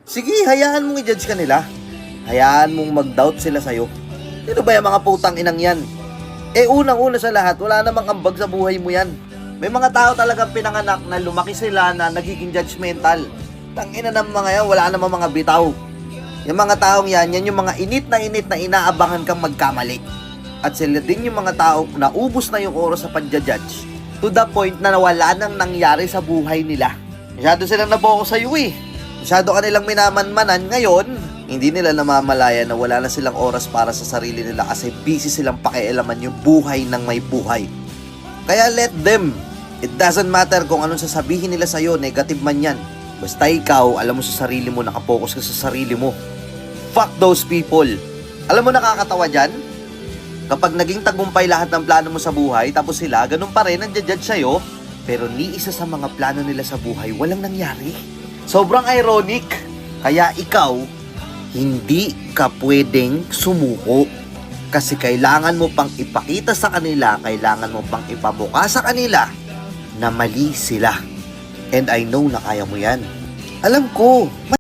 Sige, hayaan mong i-judge ka nila. Hayaan mong mag-doubt sila sa'yo. Sino ba yung mga putang inang yan? Unang-una sa lahat, wala namang ambag sa buhay mo yan. May mga tao talagang pinanganak na lumaki sila na nagiging judgmental. Tangina ng mga yan, wala namang mga bitaw. Yung mga taong yan yung mga init na inaabangan kang magkamali. At sila din yung mga tao na ubos na yung oras sa pagja-judge to the point na wala nang nangyari sa buhay nila. Masyado silang naboko sa iyo eh. Masyado kanilang minamanmanan ngayon. Hindi nila namamalaya na wala na silang oras para sa sarili nila kasi busy silang pakialaman yung buhay ng may buhay. Kaya let them. It doesn't matter kung anong sasabihin nila sa'yo, negative man yan. Basta ikaw, alam mo sa sarili mo, nakapokus ka sa sarili mo. Fuck those people. Alam mo nakakatawa dyan? Kapag naging tagumpay lahat ng plano mo sa buhay, tapos sila, ganun pa rin, nagja-judge sa'yo, pero ni isa sa mga plano nila sa buhay, walang nangyari. Sobrang ironic. Kaya ikaw, hindi ka pwedeng sumuko. Kasi kailangan mo pang ipakita sa kanila, kailangan mo pang ipabuka sa kanila na mali sila. And I know na kaya mo yan. Alam ko.